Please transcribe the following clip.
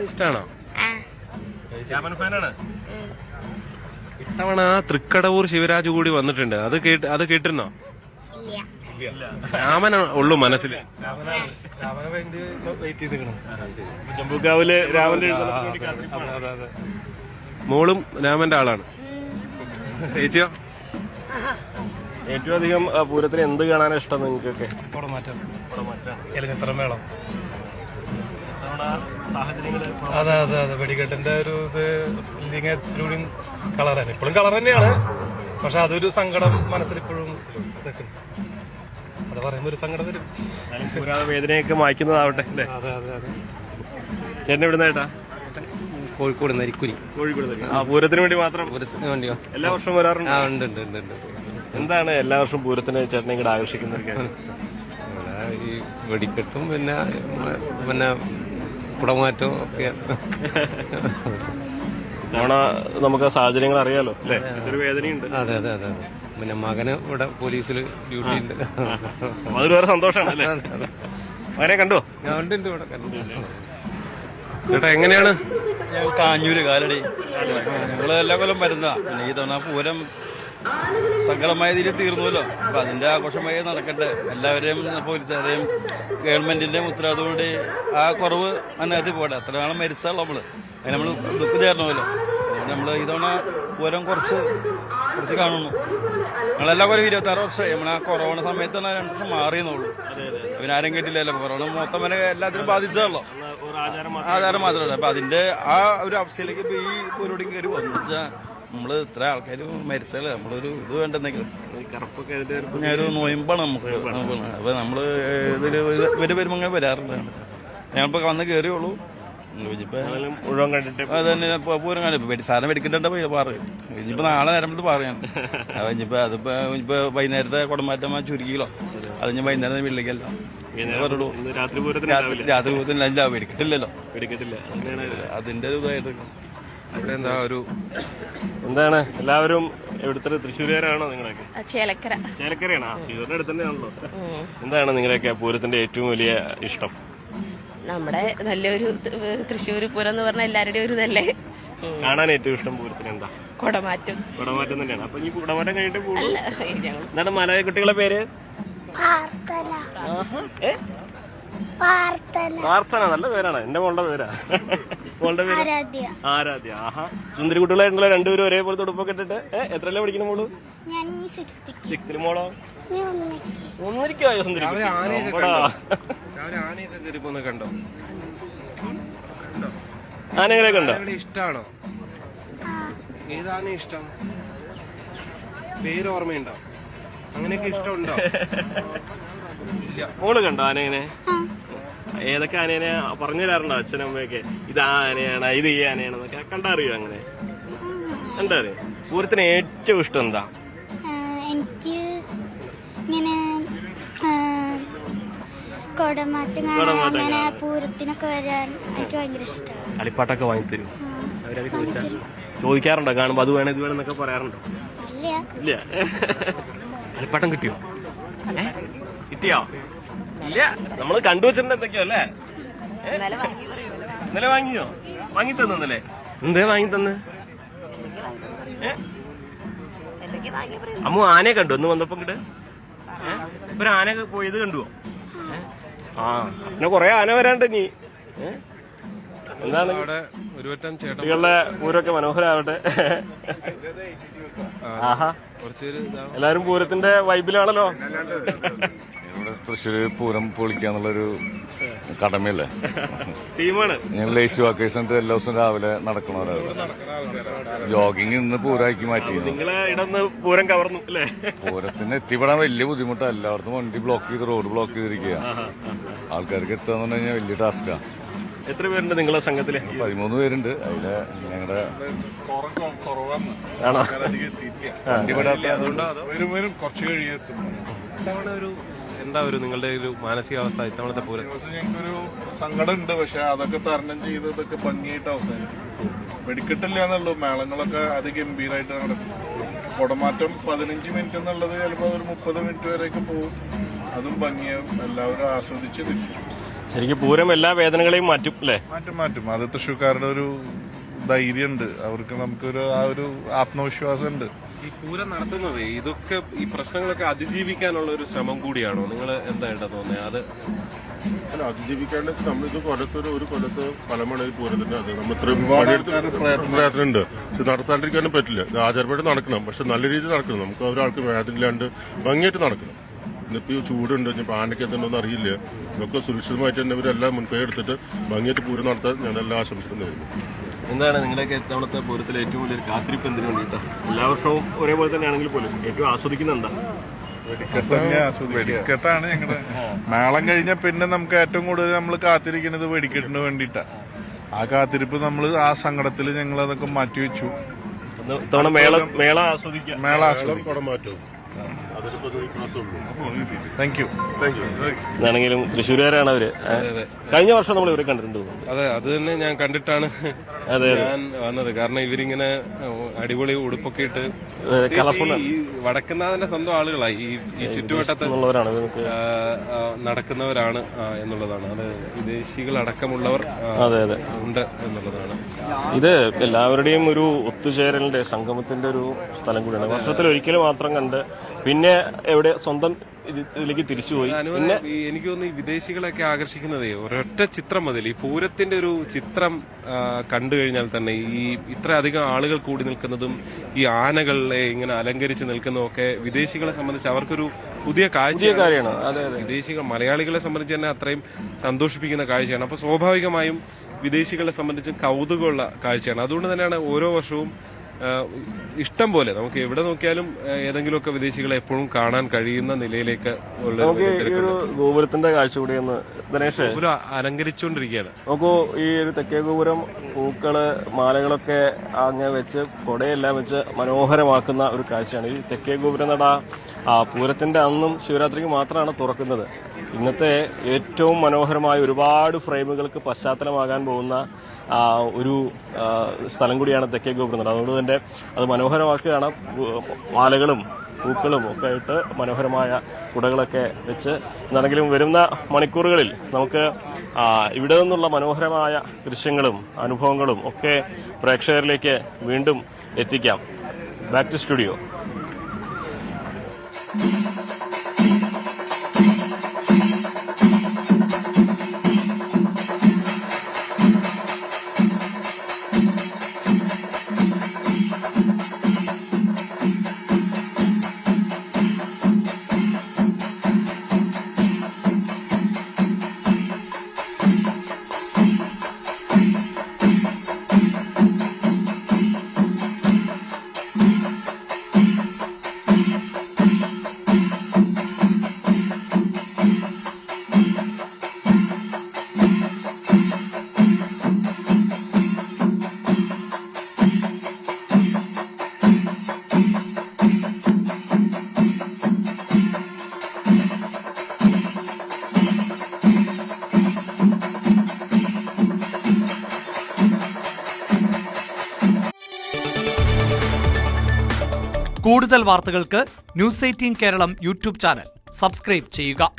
ഇഷ്ടാണോ? ഇത്തവണ തൃക്കടവൂർ ശിവരാജ് കൂടി വന്നിട്ടുണ്ട്. അത് കേട്ടിരുന്നോ? രാമന ഉള്ളു മനസ്സിൽ. ജമ്പൂക്കാവില് രാമന്റെ മോളും രാമന്റെ ആളാണ്. ചേച്ചിയോ? ഏറ്റവും അധികം പൂരത്തിന് എന്ത് കാണാനാണ് ഇഷ്ടം നിങ്ങൾക്കൊക്കെ? മേളം. അതെ അതെ അതെ, വെടിക്കെട്ടിന്റെ ഒരു ഇത് ഇത്തിരി കളറാണ്. ഇപ്പോഴും കളർ തന്നെയാണ്, പക്ഷെ അതൊരു സങ്കടം മനസ്സിലിപ്പോഴും അത് പറയുമ്പോ ഒരു സങ്കടം വരും. വേദനയൊക്കെ മായ്ക്കുന്നതാവട്ടെ അല്ലേ? അതെ അതെ അതെ. ചേട്ടൻ എവിടുന്ന ചേട്ടാ? കോഴിക്കോട് നരിക്കുനി. കോഴിക്കോട്. പൂരത്തിന് വേണ്ടി മാത്രം? വേണ്ടിയോ? എല്ലാ വർഷവും വരാറുണ്ട്? ഉണ്ട് ഉണ്ട് ഉണ്ട് ഉണ്ട്. എന്താണ് എല്ലാ വർഷവും പൂരത്തിന് ചേട്ടനെ ഇങ്ങോട്ട് ആകർഷിക്കുന്നത്? ഈ വെടിക്കെട്ടും പിന്നെ കുടമാറ്റവും ഒക്കെ. തവണ നമുക്ക് സാഹചര്യങ്ങൾ അറിയാലോ അല്ലേ? ഇതൊരു വേദനയുണ്ട്. അതെ അതെ അതെ അതെ. പിന്നെ മകന് ഇവിടെ പോലീസിൽ ഡ്യൂട്ടി ഉണ്ട്. അതൊരു വേറെ സന്തോഷമാണ് അല്ലേ? മകനെ കണ്ടോ? ഉണ്ട് ഇവിടെ കണ്ടു. ചേട്ടാ എങ്ങനെയാണ്? ഞങ്ങൾ കാഞ്ഞൂര് കാലടി. ഞങ്ങള് എല്ലാ കൊല്ലം വരുന്നതാ. പിന്നെ ഈ തവണ പൂരം സങ്കടമായ രീതിയിൽ തീർന്നുവല്ലോ. അപ്പൊ അതിന്റെ ആഘോഷമായി നടക്കട്ടെ. എല്ലാവരെയും പോലീസുകാരെയും ഗവൺമെന്റിന്റെ ഉത്തരവാദിത്തോടെ ആ കുറവ് അതിനകത്ത് പോട്ടെ. അത്ര നാളെ മരിച്ചാൽ നമ്മള് അതിന് നമ്മള് ദുഃഖം ചേരണമല്ലോ. അതുകൊണ്ട് നമ്മള് ഈ തവണ പൂരം കുറച്ച് കാണുന്നു. ഞങ്ങളെല്ലാ കൊല്ലം 26 വർഷമായി. നമ്മളെ ആ കൊറോണ സമയത്താണ് 2 വർഷം മാറിയെന്നുള്ളൂ. പിന്നെ ആരും കേട്ടില്ലല്ലോ. കൊറോണ മൊത്തം വരെ എല്ലാത്തിനും ബാധിച്ചതല്ലോ. ആധാരം മാത്രമല്ല. അപ്പൊ അതിന്റെ ആ ഒരു അവസ്ഥയിലേക്ക് ഇപ്പൊ ഈ പൂരോടും കയറി വന്നു വെച്ചാൽ നമ്മള് ഇത്ര ആൾക്കാർ മരിച്ചാല് നമ്മളൊരു ഇത് വേണ്ടെന്നെങ്കിലും ഒരു നോയമ്പാണ് നമുക്ക്. അപ്പൊ നമ്മള് ഇതില് വരുമ്പോ അങ്ങനെ വരാറുണ്ട്. ഞങ്ങളിപ്പോ വന്ന് കയറിയുള്ളൂ. അത് തന്നെ പൂരം കാണും. സാധനം വെടിക്കണ്ട പാറ്. ഇനിയിപ്പോ നാളെ നേരം പറയാൻ. അപ്പൊ ഇനിയിപ്പോ വൈകുന്നേരത്തെ കുടമാറ്റം ചുരുക്കിലോ അത് ഞാൻ വൈകുന്നേരം വെള്ളിക്കല്ല പറയുള്ളൂ. രാത്രി പൂരത്തിനല്ല വെടിക്കട്ടില്ലല്ലോ. അതിന്റെ ഇതായിട്ട് എന്താണ് എല്ലാവരും എവിടുത്തെ തൃശ്ശൂരുകാരാണോ നിങ്ങളൊക്കെ? ചേലക്കരയാണോ? തൃശ്ശൂരിന്റെ അടുത്ത് തന്നെയാണല്ലോ. എന്താണ് നിങ്ങളൊക്കെ പൂരത്തിന്റെ ഏറ്റവും വലിയ ഇഷ്ടം? നമ്മുടെ നല്ലൊരു തൃശ്ശൂർ പൂരം എന്ന് പറഞ്ഞാൽ എല്ലാവരുടെയും ഒരു ഇതല്ലേ. കാണാൻ ഏറ്റവും ഇഷ്ടം പൂരത്തിന് എന്താ? കുടമാറ്റം തന്നെയാണ്. അപ്പൊ ഈ കുടമാറ്റം കഴിഞ്ഞിട്ട് എന്താണ് മലയാള കുട്ടികളെ പേര്? പ്രാർത്ഥന. നല്ല പേരാണ്. എന്റെ മോളുടെ പേരാ. മോളുടെ പേര് ആരാധ്യ. ആഹാ, സുന്ദരി കുട്ടികളായിട്ടുള്ള രണ്ടുപേരും ഒരേപോലെ തുടുപ്പൊക്കെ ഇട്ടിട്ട്. എത്രയല്ലേ പഠിക്കുന്ന മോള്? 6th. മോളോ? 1ായോ? സുന്ദരി കണ്ടോ? ആനകളെ കണ്ടോ? ഇഷ്ടാണോ? ഏതാണ് ഇഷ്ടം? പേര് ഓർമ്മയുണ്ടോ? അങ്ങനെയൊക്കെ ഇഷ്ടമുണ്ടോ? മോള് കണ്ടോ ആനേനെ? ഏതൊക്കെ ആനേനെ പറഞ്ഞു തരാറുണ്ടോ അച്ഛനമ്മയൊക്കെ? ഇത് ആ ആനയാണ്, ഇത് ഈ ആനയാണെന്നൊക്കെ കണ്ടറിയോ? അങ്ങനെ കണ്ടറിയോ? പൂരത്തിന് ഏറ്റവും ഇഷ്ടം എന്താ? എനിക്ക് ഇങ്ങനെ പൂരത്തിനൊക്കെ വരാൻ എനിക്ക് ഭയങ്കര ഇഷ്ടമാണ്. കളിപ്പാട്ടൊക്കെ വാങ്ങിത്തരും? ചോദിക്കാറുണ്ടോ? കാണുമ്പോ അത് വേണം ഇത് വേണം എന്നൊക്കെ പറയാറുണ്ടോ? ഇല്ല. കളിപ്പാട്ടം കിട്ടിയോ? കിട്ടിയോ? ഇല്ല. നമ്മള് കണ്ടുവച്ചിട്ടുണ്ട് എന്തൊക്കെയോ അല്ലേ? ഇന്നലെ വാങ്ങിയോ? വാങ്ങി തന്നല്ലേ? എന്തേ വാങ്ങി തന്ന്? അമ്മു ആനയെ കണ്ടു ഒന്ന് വന്നപ്പോ ഇങ്ങോട്ട്? ഒരു ആനയൊക്കെ പോയത് കണ്ടുവോ? ആ, പിന്നെ കൊറേ ആന വരാണ്ട് നീ. എന്താണ് കുട്ടികളുടെ പൂരമൊക്കെ മനോഹരമാവട്ടെ. ആഹാ, എല്ലാരും പൂരത്തിന്റെ വൈബിലാണല്ലോ. തൃശ്ശൂര് പൂരം പൊളിക്കാന്നുള്ളൊരു കടമയല്ലേ? ടീമാണ്. ഞങ്ങൾ ലേസി വാക്കേഴ്സ് എന്നിട്ട് എല്ലാ ദിവസവും രാവിലെ നടക്കണവരാണ്. ജോഗിങ് ഇന്ന് പൂരമാക്കി മാറ്റി. നിങ്ങളെ ഇടന്ന് പൂരം കവർന്നു അല്ലേ? പൂരത്തിന് എത്തിപ്പെടാൻ വലിയ ബുദ്ധിമുട്ടാണ്. എല്ലാവർക്കും വണ്ടി ബ്ലോക്ക് ചെയ്ത് റോഡ് ബ്ലോക്ക് ചെയ്തിരിക്കുക. ആൾക്കാർക്ക് എത്താന്ന് പറഞ്ഞു കഴിഞ്ഞാൽ വലിയ ടാസ്കാ. എത്ര പേരുണ്ട് നിങ്ങളെ സംഘത്തില്? 13 പേരുണ്ട്. അതില് ഞങ്ങളുടെ എന്താ ഒരു നിങ്ങളുടെ ഒരു മാനസികാവസ്ഥ ഇത്തവണത്തെ പൂരം? ഞങ്ങൾക്കൊരു സങ്കടമുണ്ട്. പക്ഷെ അതൊക്കെ തരണം ചെയ്ത് ഇതൊക്കെ ഭംഗിയായിട്ട് അവസാനിക്കും. വെടിക്കെട്ടില്ല എന്നുള്ളൂ. മേളങ്ങളൊക്കെ അതിഗംഭീരമായിട്ട് നടക്കും. കുടമാറ്റം 15 മിനിറ്റ് എന്നുള്ളത് ചിലപ്പോൾ അതൊരു 30 മിനിറ്റ് വരെയൊക്കെ പോകും. അതും ഭംഗിയാവും. എല്ലാവരും ആസ്വദിച്ച് നിൽക്കും. ശരിക്കും പൂരം എല്ലാ വേദനകളെയും മാറ്റും അല്ലേ? മാറ്റും. അത് തൃശ്ശൂർക്കാരുടെ ഒരു ധൈര്യമുണ്ട്, അവർക്ക് നമുക്കൊരു ആ ഒരു ആത്മവിശ്വാസം ഉണ്ട്. ഈ പൂരം നടത്തുന്നത് ഇതൊക്കെ ഈ പ്രശ്നങ്ങളൊക്കെ അതിജീവിക്കാനുള്ള ഒരു ശ്രമം കൂടിയാണോ? നിങ്ങൾ എന്തായിട്ടാ തോന്നുന്നത്? അത് അല്ല, അതിജീവിക്കാണ്ട് നമ്മളിത് ഒരു കൊല്ലത്ത് പലമണി പൂരത്തിന്റെ അത് നമ്മൾ ഇത്രയും പ്രയത്നമുണ്ട്. ഇത് നടത്താണ്ടിരിക്കാനും പറ്റില്ല. ഇത് ആചാരമായിട്ട് നടക്കണം, പക്ഷെ നല്ല രീതിയിൽ നടക്കണം. നമുക്ക് ഒരാൾക്ക് വേദന ഇല്ലാണ്ട് ഭംഗിയായിട്ട് നടക്കണം. ഇന്നിപ്പോൾ ഈ ചൂടുണ്ട്, ഇനിയിപ്പോൾ ആനയ്ക്ക് എത്തുന്നുണ്ടോന്ന് അറിയില്ല. ഇതൊക്കെ സുരക്ഷിതമായിട്ട് തന്നെ ഇവരെല്ലാം മുൻകൈ എടുത്തിട്ട് ഭംഗിയായിട്ട് പൂരം നടത്താൻ ഞാൻ എല്ലാ ആശംസകളും നേരുന്നു. എന്താണ് നിങ്ങളൊക്കെ ഇത്തവണത്തെ പൂരത്തിൽ ഏറ്റവും വലിയൊരു കാത്തിരിപ്പ് എന്തിനു വേണ്ടിയിട്ടാണ്? എല്ലാ വർഷവും ഒരേപോലെ തന്നെയാണെങ്കിൽ പോലും ഏറ്റവും ആസ്വദിക്കുന്ന എന്താ? വെടിക്കെട്ടാണ് ഞങ്ങളുടെ മേളം കഴിഞ്ഞ പിന്നെ നമുക്ക് ഏറ്റവും കൂടുതൽ നമ്മൾ കാത്തിരിക്കുന്നത് വെടിക്കെട്ടിന് വേണ്ടിയിട്ടാണ്. ആ കാത്തിരിപ്പ് നമ്മൾ ആ സങ്കടത്തിൽ ഞങ്ങൾ അതൊക്കെ മാറ്റിവെച്ചു. ഇത്തവണ മേള ആസ്വദിക്കാം. മേള ആസ്വദിക്കും. കുടം മാറ്റും. Thank you. എന്നാണെങ്കിലും തൃശ്ശൂരുകാരാണ് അവര്. കഴിഞ്ഞ വർഷം നമ്മൾ ഇവരെ കണ്ടിട്ടുണ്ട്. അതെ, അത് തന്നെ ഞാൻ കണ്ടിട്ടാണ് ഞാൻ വന്നത്. കാരണം ഇവരിങ്ങനെ അടിപൊളി ഉടുപ്പൊക്കെ ഇട്ട് ഈ വടക്കുന്നാഥന്റെ സ്വന്തം ആളുകളായി ഈ ചുറ്റുവട്ടത്ത് നടക്കുന്നവരാണ് എന്നുള്ളതാണ്. അത് വിദേശികളടക്കമുള്ളവർ ഉണ്ട് എന്നുള്ളതാണ്. ഇത് എല്ലാവരുടെയും ഒരു ഒത്തുചേരലിന്റെ സംഗമത്തിന്റെ ഒരു സ്ഥലം കൂടിയാണ്. വർഷത്തിൽ ഒരിക്കലും മാത്രം കണ്ട് പിന്നെ എവിടെ സ്വന്തം ഇതിലേക്ക് തിരിച്ചുപോയി. പിന്നെ എനിക്ക് തോന്നുന്നു ഈ വിദേശികളൊക്കെ ആകർഷിക്കുന്നതേ ഒരൊറ്റ ചിത്രം മതി. ഈ പൂരത്തിന്റെ ഒരു ചിത്രം കണ്ടു കഴിഞ്ഞാൽ തന്നെ ഈ ഇത്രയധികം ആളുകൾ കൂടി നിൽക്കുന്നതും ഈ ആനകളെ ഇങ്ങനെ അലങ്കരിച്ച് നിൽക്കുന്നതും ഒക്കെ വിദേശികളെ സംബന്ധിച്ച് അവർക്കൊരു പുതിയ കാഴ്ചയാണ്. വിദേശികൾ മലയാളികളെ സംബന്ധിച്ച് തന്നെ അത്രയും സന്തോഷിപ്പിക്കുന്ന കാഴ്ചയാണ്. അപ്പൊ സ്വാഭാവികമായും വിദേശികളെ സംബന്ധിച്ച് കൗതുകമുള്ള കാഴ്ചയാണ്. അതുകൊണ്ട് തന്നെയാണ് ഓരോ വർഷവും ഇഷ്ടം പോലെ നമുക്ക് എവിടെ നോക്കിയാലും ഏതെങ്കിലുമൊക്കെ വിദേശികളെ എപ്പോഴും കാണാൻ കഴിയുന്ന നിലയിലേക്ക് ഗോപുരത്തിന്റെ കാഴ്ച കൂടിയെന്ന് ദിനേഷ് അലങ്കരിച്ചുകൊണ്ടിരിക്കുകയാണ്. നോക്കൂ, ഈ ഒരു തെക്കേ ഗോപുരം പൂക്കള് മാലകളൊക്കെ അങ്ങ് വെച്ച് കൊടയെല്ലാം വെച്ച് മനോഹരമാക്കുന്ന ഒരു കാഴ്ചയാണ്. ഈ തെക്കേ ഗോപുരം നട പൂരത്തിന്റെ അന്നും ശിവരാത്രിക്ക് മാത്രമാണ് തുറക്കുന്നത്. ഇന്നത്തെ ഏറ്റവും മനോഹരമായ ഒരുപാട് ഫ്രെയിമുകൾക്ക് പശ്ചാത്തലമാകാൻ പോകുന്ന ഒരു സ്ഥലം കൂടിയാണ് തെക്കേ ഗോപുരം നട. അതുകൊണ്ട് തന്നെ അത് മനോഹരമാക്കുകയാണ്. മാലകളും പൂക്കളും ഒക്കെ ആയിട്ട് മനോഹരമായ കുടകളൊക്കെ വെച്ച് എന്നാണെങ്കിലും വരുന്ന മണിക്കൂറുകളിൽ നമുക്ക് ഇവിടെ നിന്നുള്ള മനോഹരമായ ദൃശ്യങ്ങളും അനുഭവങ്ങളും ഒക്കെ പ്രേക്ഷകരിലേക്ക് വീണ്ടും എത്തിക്കാം. Back to studio. കൂടുതൽ വാർത്തകൾക്ക് news 18 Keralam YouTube channel subscribe ചെയ്യുക.